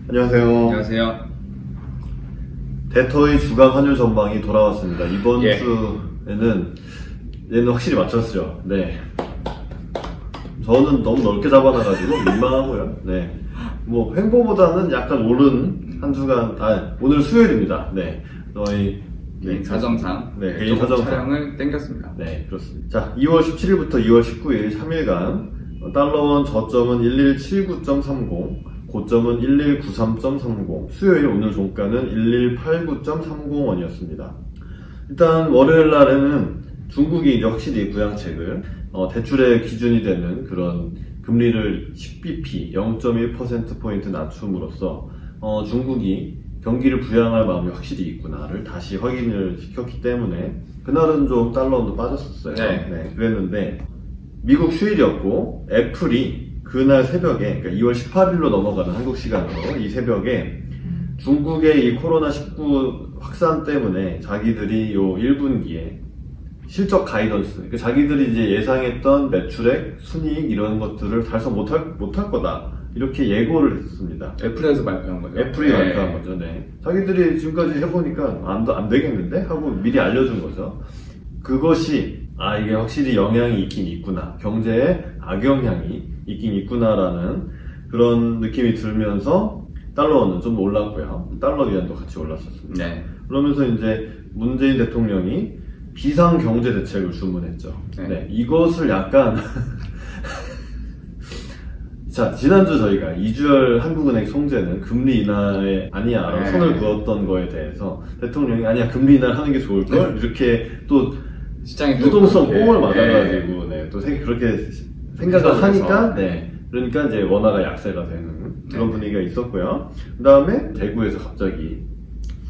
안녕하세요. 안녕하세요. 데터의 주간 환율 전망이 돌아왔습니다. 이번 주에는 얘는 확실히 맞췄죠. 네. 저는 너무 넓게 잡아놔가지고 민망하고요. 네. 뭐 횡보보다는 약간 오른 한 주간. 오늘 수요일입니다. 네. 저희 개인 사정상 개인 사정상 촬영을 땡겼습니다. 네, 그렇습니다. 자, 2월 17일부터 2월 19일 3일간 달러원 저점은 1179.30, 고점은 1193.30, 수요일 오늘 종가는 1189.30원이었습니다. 일단 월요일 날에는 중국이 이제 확실히 부양책을 대출의 기준이 되는 그런 금리를 10bp 0.1%포인트 낮춤으로써 중국이 경기를 부양할 마음이 확실히 있구나를 다시 확인을 시켰기 때문에 그날은 좀 달러도 빠졌었어요. 네, 그랬는데 미국 휴일이었고 애플이 그날 새벽에, 그러니까 2월 18일로 넘어가는 한국 시간으로 이 새벽에 중국의 이 코로나19 확산 때문에 자기들이 요 1분기에 실적 가이던스, 그러니까 자기들이 이제 예상했던 매출액, 순이익 이런 것들을 달성 못할 거다. 이렇게 예고를 했습니다. 애플에서 발표한 거죠. 애플이 발표한 거죠. 네. 자기들이 지금까지 해보니까 안 되겠는데? 하고 미리 알려준 거죠. 그것이, 이게 확실히 영향이 있긴 있구나. 경제에 악영향이 있긴 있구나라는 그런 느낌이 들면서 달러는 좀 올랐고요. 달러 위안도 같이 올랐었습니다. 네. 그러면서 이제 문재인 대통령이 비상경제대책을 주문했죠. 네. 이것을 약간 자, 지난주 저희가 이주열 한국은행 총재는 금리 인하에 아니야 선을 그었던 거에 대해서 대통령이 아니야 금리 인하를 하는 게 좋을걸? 이렇게 또 시장에 유동성 뽕을 맞아가지고 또 그렇게 생각을 하니까 그러니까 이제 원화가 약세가 되는 그런 분위기가 있었고요. 그 다음에 대구에서 갑자기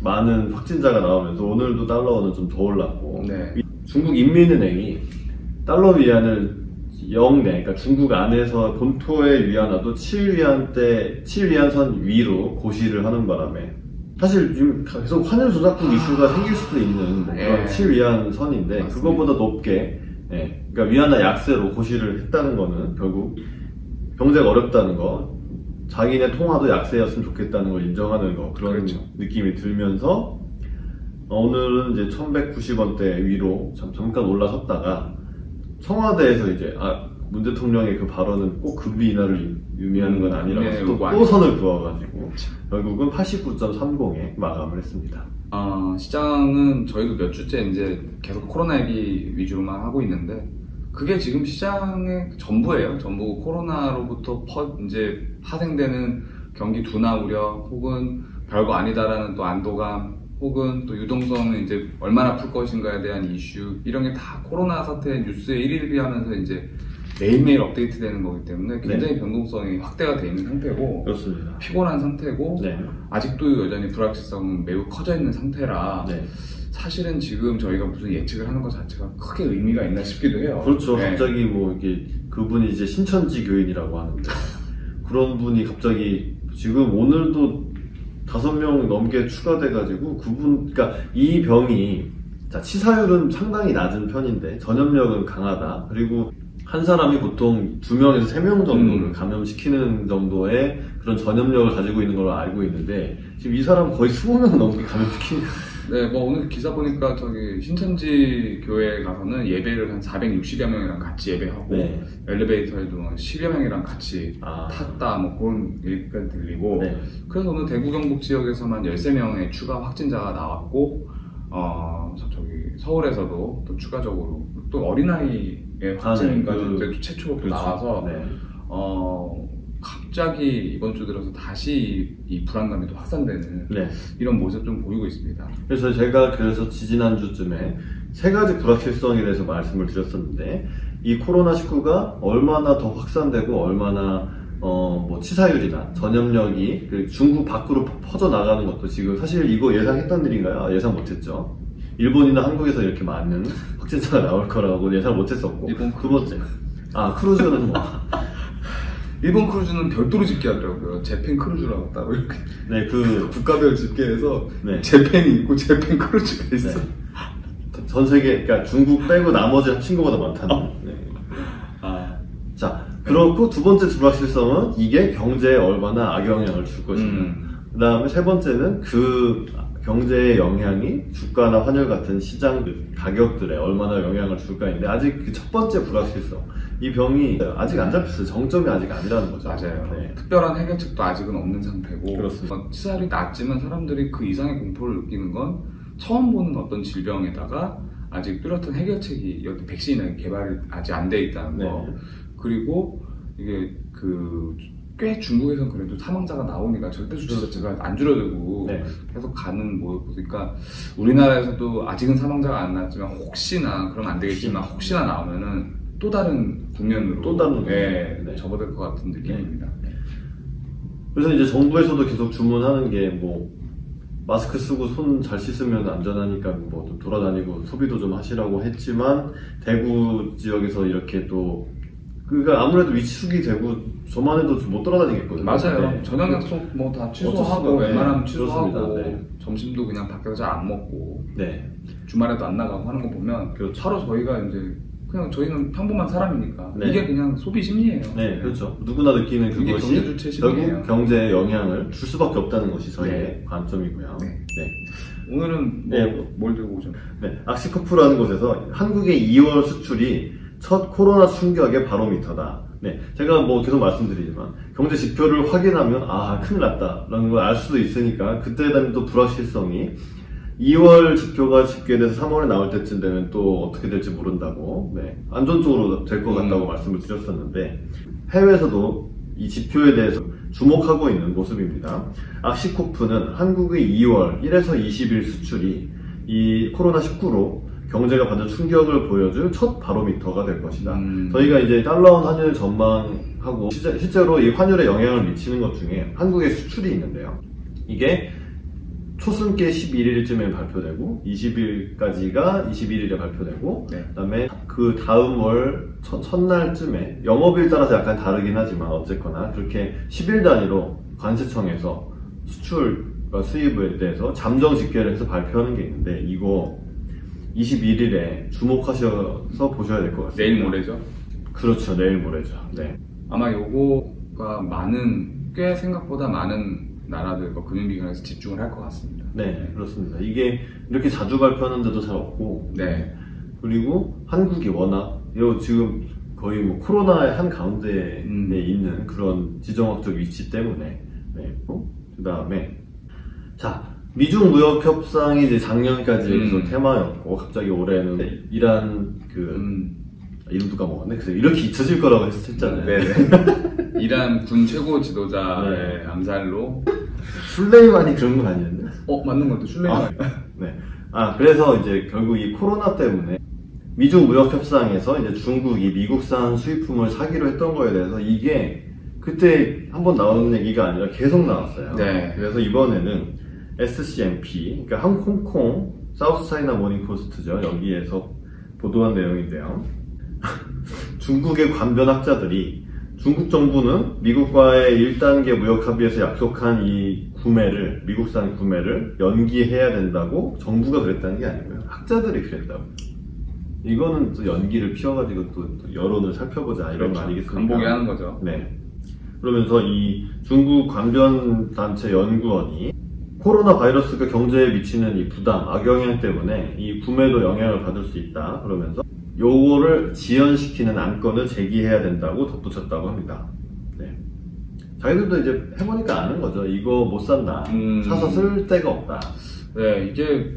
많은 확진자가 나오면서 오늘도 달러는 좀 더 올랐고 중국 인민은행이 달러 위안을 0내, 그러니까 중국 안에서 본토의 위안화도 7위안선 위로 고시를 하는 바람에 사실 지금 계속 환율 조작국 이슈가 생길 수도 있는 그런 7위안 선인데 맞습니다. 그거보다 높게 그러니까 위안화 약세로 고시를 했다는 거는 결국 경제가 어렵다는 거, 자기네 통화도 약세였으면 좋겠다는 걸 인정하는 거 그런 느낌이 들면서 오늘은 이제 1190원대 위로 잠깐 올라섰다가 청와대에서 이제 문 대통령의 그 발언은 꼭 금리 인하를 의미하는 건 아니라고 또 선을 그어가지고 결국은 89.30에 마감을 했습니다. 시장은 저희도 몇 주째 이제 계속 코로나 얘기 위주로만 하고 있는데 그게 지금 시장의 전부예요. 전부 코로나로부터 이제 파생되는 경기 둔화 우려 혹은 별거 아니다라는 또 안도감 혹은 또 유동성은 이제 얼마나 풀 것인가에 대한 이슈 이런 게 다 코로나 사태 뉴스에 일일비하면서 이제 매일매일 업데이트 되는 거기 때문에 굉장히 변동성이 확대가 돼 있는 상태고 그렇습니다. 피곤한 상태고 아직도 여전히 불확실성은 매우 커져 있는 상태라 사실은 지금 저희가 무슨 예측을 하는 것 자체가 크게 의미가 있나 싶기도 해요. 그렇죠. 갑자기 뭐 이게 그분이 이제 신천지 교인이라고 하는데 그런 분이 갑자기 지금 오늘도 5명 넘게 추가돼가지고 그러니까 이 병이 치사율은 상당히 낮은 편인데 전염력은 강하다. 그리고 한 사람이 보통 2명에서 3명 정도를 감염시키는 정도의 그런 전염력을 가지고 있는 걸로 알고 있는데 지금 이 사람 거의 20명 넘게 감염시키는. 오늘 기사 보니까 저기 신천지 교회 가서는 예배를 한 460여 명이랑 같이 예배하고 엘리베이터에도 10여 명이랑 같이 탔다 그런 얘기가 들리고 그래서 오늘 대구 경북 지역에서만 13명의 추가 확진자가 나왔고 저기 서울에서도 또 추가적으로 또 어린아이의 확진까지 최초로 나와서 갑자기 이번 주 들어서 다시 이 불안감이 또 확산되는 이런 모습 좀 보이고 있습니다. 그래서 제가 지지난주쯤에 3가지 불확실성에 대해서 말씀을 드렸었는데 이 코로나19가 얼마나 더 확산되고 얼마나 치사율이나 전염력이 중국 밖으로 퍼져나가는 것도 지금 사실 이거 예상했던 일인가요? 예상 못했죠. 일본이나 한국에서 이렇게 많은 확진자가 나올 거라고 예상 못했었고 두 번째 크루즈는 일본 크루즈는 별도로 집계하더라고요. 재팬 크루즈라고 따로 이렇게 그 국가별 집계해서 재팬이 있고 재팬 크루즈가 있어. 전 세계 그러니까 중국 빼고 나머지 합친 것보다 많다는. 자 그렇고 두 번째 불확실성은 이게 경제에 얼마나 악영향을 줄 것인가. 그 다음에 세 번째는 그 경제의 영향이 주가나 환율 같은 시장 가격들에 얼마나 영향을 줄까인데 아직 그 첫 번째 불확실성, 이 병이 아직 안 잡혔어요. 정점이 아직 아니라는 거죠. 맞아요. 네. 특별한 해결책도 아직은 없는 상태고, 그렇습니다. 치살이 낮지만 사람들이 그 이상의 공포를 느끼는 건 처음 보는 어떤 질병에다가 아직 뚜렷한 해결책이, 여기 백신의 개발이 아직 안 돼 있다는 거. 네. 그리고 이게 꽤 중국에서는 그래도 사망자가 나오니까 절대 수치 자체가 안 줄어들고 네. 계속 가는 보니까 우리나라에서도 아직은 사망자가 안 나왔지만 혹시나, 그러면 안 되겠지만 혹시나 나오면은 또 다른 국면으로 접어들 것 같은 느낌입니다. 그래서 이제 정부에서도 계속 주문하는 게 뭐 마스크 쓰고 손 잘 씻으면 안전하니까 뭐 좀 돌아다니고 소비도 좀 하시라고 했지만 대구 지역에서 이렇게 또 그러니까 아무래도 위축이 되고 저만 해도 못 돌아다니겠거든요. 맞아요. 네. 저녁 약속 뭐 다 취소하고 웬만하면 취소하고 네. 점심도 그냥 밖에서 잘 안 먹고 네. 주말에도 안 나가고 하는 거 보면 그렇죠. 바로 저희가 이제 그냥 저희는 평범한 사람이니까 네. 이게 그냥 소비 심리예요. 네, 그렇죠. 누구나 느끼는 그게 그것이 경제 주체 심리예요. 결국 경제에 영향을 줄 수밖에 없다는 것이 저희의 네. 관점이고요. 네. 네. 오늘은 뭘 들고 오셨나요? 네, 악시코프라는 곳에서 한국의 2월 수출이 첫 코로나 충격의 바로미터다. 네, 제가 뭐 계속 말씀드리지만 경제 지표를 확인하면 큰일 났다라는 걸 알 수도 있으니까 그때에 대한 또 불확실성이 2월 지표가 집계돼서 3월에 나올 때쯤 되면 또 어떻게 될지 모른다고, 네, 안전적으로 될 것 같다고 말씀을 드렸었는데 해외에서도 이 지표에 대해서 주목하고 있는 모습입니다. 악시코프는 한국의 2월 1에서 20일 수출이 이 코로나19로 경제가 받은 충격을 보여줄 첫 바로미터가 될 것이다. 저희가 이제 달러원 환율 전망하고 실제로 이 환율에 영향을 미치는 것 중에 한국의 수출이 있는데요. 이게 초승계 11일쯤에 발표되고 20일까지가 21일에 발표되고 네. 그다음에 그 다음 월 첫날쯤에 영업일 따라서 약간 다르긴 하지만 어쨌거나 그렇게 10일 단위로 관세청에서 수출과 수입에 대해서 잠정 집계를 해서 발표하는 게 있는데 이거 21일에 주목하셔서 보셔야 될 것 같습니다. 내일 모레죠? 그렇죠. 내일 모레죠. 네. 아마 요거가 꽤 생각보다 많은 나라들과 금융기관에서 집중을 할 것 같습니다. 네, 그렇습니다. 이게 이렇게 자주 발표하는데도 잘 없고, 네. 그리고 한국이 워낙 지금 거의 뭐 코로나의 한 가운데에 있는 그런 지정학적 위치 때문에, 네. 그 다음에 자, 미중 무역 협상이 이제 작년까지 계속 테마였고 갑자기 올해는 이란 이름도 까먹었네. 그래서 이렇게 잊혀질 거라고 했잖아요. 네네. 이란 군 최고 지도자의 암살로 술레이만이 그런 건 아니었나? 맞는 것도 술레이만. 네. 그래서 이제 결국 이 코로나 때문에 미중 무역 협상에서 이제 중국이 미국산 수입품을 사기로 했던 거에 대해서 이게 그때 한번 나온 얘기가 아니라 계속 나왔어요. 네. 그래서 이번에는 SCMP, 그러니까 홍콩 사우스 차이나 모닝 포스트죠. 여기에서 보도한 내용인데요. 중국의 관변학자들이 중국 정부는 미국과의 1단계 무역 합의에서 약속한 이 미국산 구매를 연기해야 된다고 정부가 그랬다는 게 아니고요. 학자들이 그랬다고. 이거는 또 연기를 피워가지고 또 여론을 살펴보자 이런 거 아니겠습니까? 간보게 하는 거죠. 네. 그러면서 이 중국 관변단체 연구원이 코로나 바이러스가 경제에 미치는 이 부담, 악영향 때문에 이 구매도 영향을 받을 수 있다. 그러면서 요거를 지연시키는 안건을 제기해야 된다고 덧붙였다고 합니다. 네. 자기들도 이제 해보니까 아는 거죠. 이거 못 산다. 사서 쓸 데가 없다. 네, 이게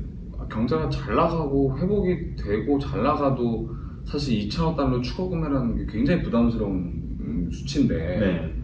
경제가 잘 나가고 회복이 되고 잘 나가도 사실 2천억 달러 추가 구매라는 게 굉장히 부담스러운 수치인데 네.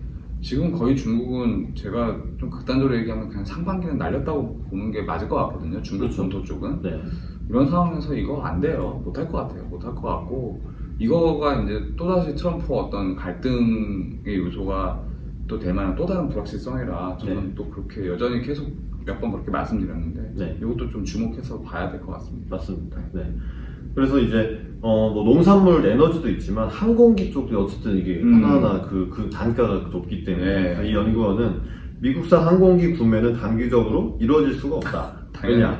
지금 거의 중국은 제가 좀 극단적으로 얘기하면 그냥 상반기는 날렸다고 보는 게 맞을 것 같거든요. 중국 그렇죠. 본토 쪽은. 네. 이런 상황에서 이거 안 돼요. 못할 것 같아요. 못할 것 같고 이거가 이제 또다시 트럼프와 어떤 갈등의 요소가 또 대만은 또 다른 불확실성이라 저는 또 그렇게 여전히 계속 몇 번 그렇게 말씀드렸는데 네. 이것도 좀 주목해서 봐야 될 것 같습니다. 맞습니다. 네. 그래서 이제 뭐 농산물, 에너지도 있지만 항공기 쪽도 어쨌든 이게 하나하나 그 단가가 높기 때문에 이 연구원은 미국산 항공기 구매는 단기적으로 이루어질 수가 없다. 당연히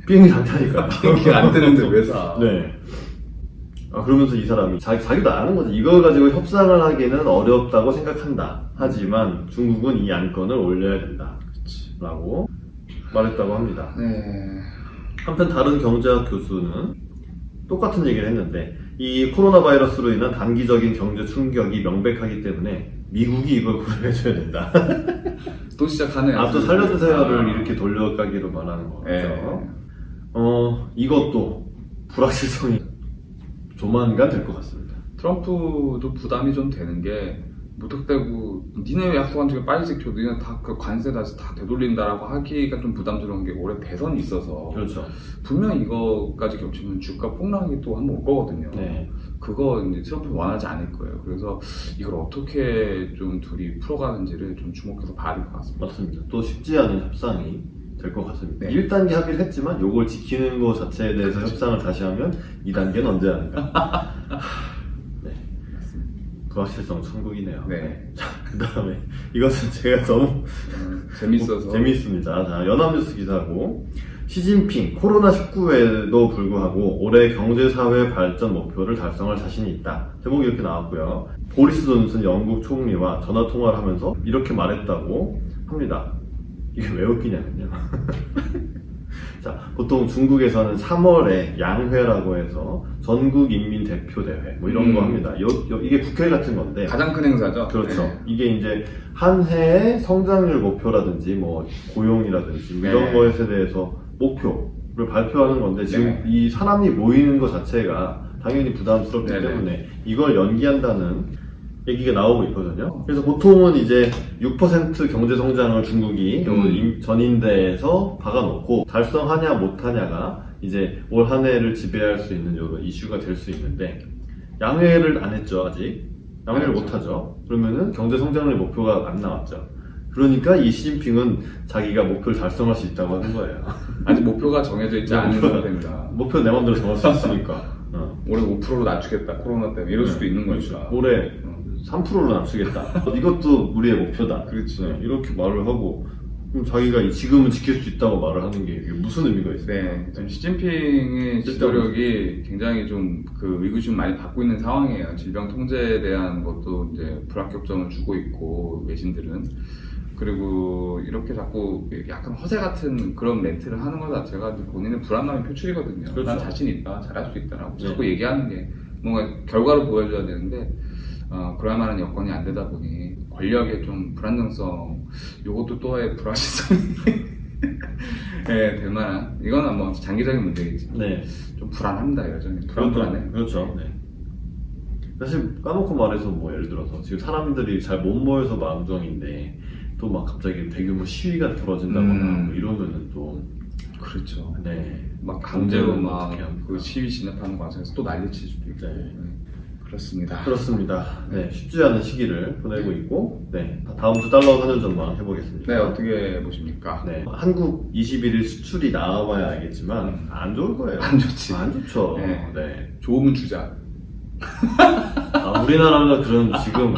비행기 안 타니까. 비행기 안 뜨는데 왜 사? 네. 그러면서 이 사람이 자기도 아는 거지. 이걸 가지고 협상을 하기는 어렵다고 생각한다. 하지만 중국은 이 안건을 올려야 된다. 라고 말했다고 합니다. 네. 한편 다른 경제학 교수는 똑같은 얘기를 했는데 이 코로나 바이러스로 인한 단기적인 경제 충격이 명백하기 때문에 미국이 이걸 고려해줘야 된다. 또 시작하네요. 또 살려주세요를 이렇게 돌려가기로 말하는 거죠. 네. 이것도 불확실성이 조만간 될 것 같습니다. 트럼프도 부담이 좀 되는 게 무턱대고 니네 왜 약속한 적에 빨리 지켜 니네 다 그 관세 다시 다 되돌린다라고 하기가 좀 부담스러운 게 올해 대선이 있어서 그렇죠. 분명 이거까지 겹치면 주가 폭락이 또 한번 올 거거든요. 네. 그거 이제 트럼프 원하지 않을 거예요. 그래서 이걸 어떻게 좀 둘이 풀어가는지를 좀 주목해서 봐야 될 것 같습니다. 맞습니다. 또 쉽지 않은 협상이 될 것 같습니다. 네. 1단계 합의를 했지만 요걸 지키는 것 자체에 대해서 협상을 다시 하면 2단계는 언제 하는가? 네. 불확실성 천국이네요. 네. 자, 그 다음에 이것은 제가 너무 재밌어서 재미있습니다. 자, 연합뉴스 기사고 시진핑 코로나19에도 불구하고 올해 경제사회 발전 목표를 달성할 자신이 있다. 제목이 이렇게 나왔고요. 보리스 존슨 영국 총리와 전화통화를 하면서 이렇게 말했다고 합니다. 이게 왜 웃기냐면요. 자, 보통 중국에서는 3월에 양회라고 해서 전국인민대표대회 뭐 이런 거 합니다. 이게 국회 같은 건데 가장 큰 행사죠. 그렇죠. 네. 이게 이제 한 해의 성장률 목표라든지 뭐 고용이라든지 뭐 이런 네. 것에 대해서 목표를 발표하는 건데 지금 네. 이 사람이 모이는 것 자체가 당연히 부담스럽기 네. 때문에 이걸 연기한다는 얘기가 나오고 있거든요. 그래서 보통은 이제 6% 경제 성장을 중국이 전인대에서 박아놓고 달성하냐 못하냐가 이제 올 한 해를 지배할 수 있는 이런 이슈가 될 수 있는데 양회를 안 했죠 아직. 양회를 그렇죠. 못하죠. 그러면은 경제 성장률 목표가 안 나왔죠. 그러니까 이 시진핑은 자기가 목표를 달성할 수 있다고 하는 거예요. 아직 목표가 정해져 있지 않은 상태입니다. 목표 내 맘대로 정할 수 있으니까. 올해 5%로 낮추겠다 코로나 때문에 이럴 수도 있는 거니까. 올해 3%로 낮추겠다. 이것도 우리의 목표다. 그렇지. 이렇게 말을 하고 그럼 자기가 지금은 지킬 수 있다고 말을 하는 게 이게 무슨 의미가 있어요? 네, 지금 시진핑의 지도력이 굉장히 좀 그 의구심 많이 받고 있는 상황이에요. 질병 통제에 대한 것도 이제 불합격점을 주고 있고 외신들은. 그리고 이렇게 자꾸 약간 허세 같은 그런 멘트를 하는 것 자체가 본인의 불안감의 표출이거든요. 그렇죠. 난 자신 있다, 잘할 수 있다라고 네. 자꾸 얘기하는 게 뭔가 결과로 보여줘야 되는데 그럴 만한 여건이 안 되다 보니 권력의 좀 불안정성, 요것도 또한 불확실성이 네, 될 만한 이건 뭐 장기적인 문제겠지. 네. 좀 불안합니다 여전히. 불안해. 그렇죠. 네. 사실 까놓고 말해서 뭐 예를 들어서 지금 사람들이 잘 못 모여서 마음정인데 또 막 갑자기 대규모 시위가 벌어진다거나 뭐 이러면은 또 그렇죠. 네. 막 강제로 막 어떻게 합니까? 그 시위 진압하는 과정에서 또 난리칠 수도 있고. 네. 그렇습니다. 그렇습니다. 네, 쉽지 않은 시기를 보내고 있고, 네, 다음 주 달러 환율 전망 해보겠습니다. 네, 어떻게 보십니까? 네, 한국 21일 수출이 나와봐야 알겠지만 안 좋을 거예요. 안 좋지. 안 좋죠. 네. 네. 좋으면 주자. 우리나라가 그런 지금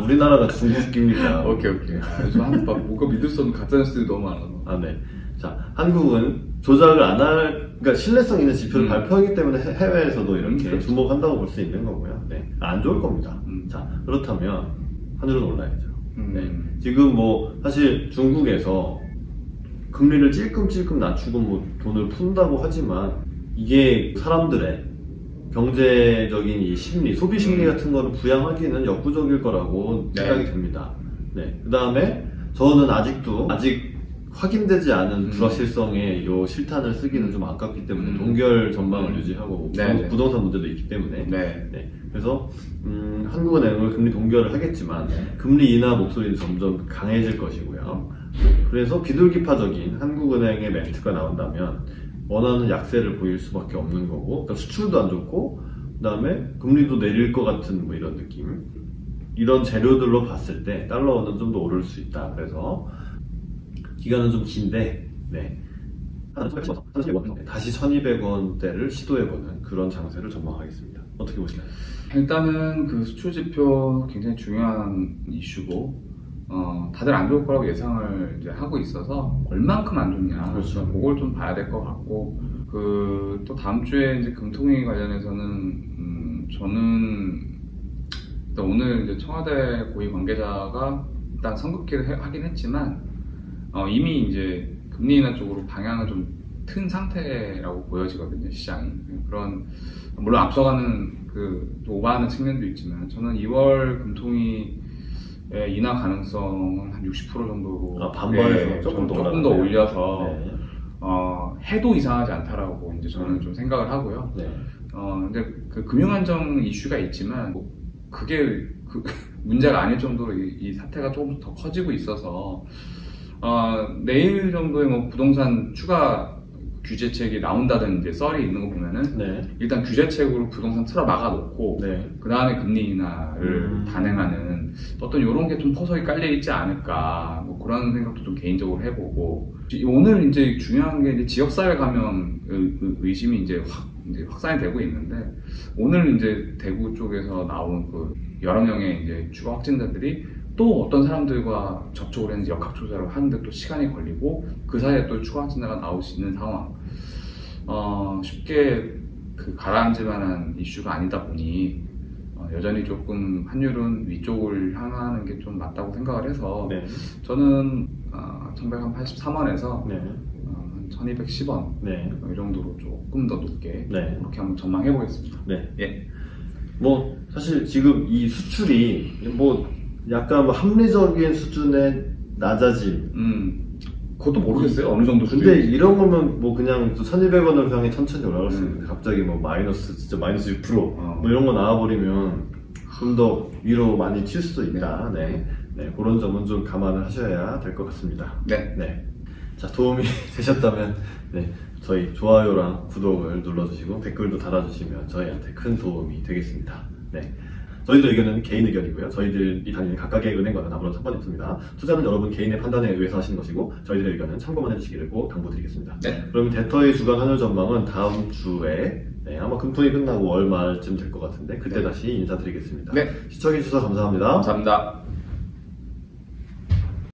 우리나라가 중국입니다. 오케이. 뭐가 믿을 수 없는 가짜뉴스들이 너무 많아. 네. 자, 한국은 조작을 안 할, 그러니까 신뢰성 있는 지표를 발표하기 때문에 해외에서도 이렇게 그렇죠. 주목한다고 볼 수 있는 거고요. 네, 안 좋을 겁니다. 자, 그렇다면 환율은 올라야죠. 네, 지금 뭐 사실 중국에서 금리를 찔끔찔끔 낮추고 뭐 돈을 푼다고 하지만 이게 사람들의 경제적인 이 심리, 소비 심리 같은 거를 부양하기는 역부족일 거라고 생각이 됩니다. 네, 그 다음에 저는 아직 확인되지 않은 불확실성의 요 실탄을 쓰기는 좀 아깝기 때문에 동결 전망을 유지하고 부동산 문제도 있기 때문에 네. 그래서 한국은행은 금리 동결을 하겠지만 금리 인하 목소리는 점점 강해질 것이고요. 그래서 비둘기파적인 한국은행의 멘트가 나온다면 원하는 약세를 보일 수밖에 없는 거고, 그러니까 수출도 안 좋고 그 다음에 금리도 내릴 것 같은 뭐 이런 느낌, 이런 재료들로 봤을 때 달러는 좀 더 오를 수 있다. 그래서 기간은 좀 긴데, 네. 다시 1200원대를 시도해보는 그런 장세를 전망하겠습니다. 어떻게 보시나요? 일단은 그 수출 지표 굉장히 중요한 이슈고, 다들 안 좋을 거라고 예상을 이제 하고 있어서 얼만큼 안 좋냐, 그렇죠. 그걸 좀 봐야 될 것 같고, 또 다음 주에 이제 금통위 관련해서는 저는 일단 오늘 이제 청와대 고위 관계자가 일단 선긋기를 하긴 했지만 이미 이제 금리 인하 쪽으로 방향을 좀 튼 상태라고 보여지거든요, 시장이. 그런 물론 앞서가는 그 오버하는 측면도 있지만 저는 2월 금통위 인하 가능성은 한 60% 정도로 반반에서 조금 더 올려서 네. 해도 이상하지 않다라고 이제 저는 좀 생각을 하고요. 네. 근데 그 금융안정 이슈가 있지만 뭐 그게 문제가 아닐 정도로 이 사태가 조금 더 커지고 있어서 내일 정도에 뭐 부동산 추가 규제책이 나온다는 이제 썰이 있는 거 보면은 네. 일단 규제책으로 부동산 틀어 막아놓고 네. 그 다음에 금리 인하를 단행하는 어떤 이런 게 좀 포석이 깔려 있지 않을까 뭐 그런 생각도 좀 개인적으로 해보고 오늘 이제 중요한 게 이제 지역사회 감염 의심이 이제 확산이 되고 있는데 오늘 이제 대구 쪽에서 나온 그 여러 명의 이제 추가 확진자들이 또 어떤 사람들과 접촉을 했는지 역학조사를 하는데 또 시간이 걸리고 그 사이에 또 추가 확진자가 나올 수 있는 상황. 쉽게 가라앉을 만한 이슈가 아니다 보니 여전히 조금 환율은 위쪽을 향하는 게 좀 맞다고 생각을 해서 네. 저는 1183원에서 네. 1210원 네. 이 정도로 조금 더 높게 네. 그렇게 한번 전망해 보겠습니다. 네. 예. 뭐 사실 지금 이 수출이 뭐 약간 뭐 합리적인 수준의 낮아짐. 그것도 모르겠어요. 어느 정도 수준인지. 근데 이런 거면 뭐 그냥 또 1200원을 향해 천천히 올라갈 수 있는데 갑자기 뭐 진짜 마이너스 6% 뭐 이런 거 나와버리면 좀 더 위로 많이 칠 수도 있다. 네. 네. 그런 점은 좀 감안을 하셔야 될 것 같습니다. 네. 네. 자, 도움이 되셨다면 네. 저희 좋아요랑 구독을 눌러주시고 댓글도 달아주시면 저희한테 큰 도움이 되겠습니다. 네. 저희들의 의견은 개인 의견이고요. 저희들이 다니는 각각의 은행과는 아무런 상관이 없습니다. 투자는 여러분 개인의 판단에 의해서 하시는 것이고 저희들의 의견은 참고만 해주시기를 꼭 당부드리겠습니다. 네. 그럼 대터의 주간 환율 전망은 다음 주에 아마 금통이 끝나고 월 말쯤 될 것 같은데 그때 다시 인사드리겠습니다. 네. 시청해주셔서 감사합니다. 감사합니다.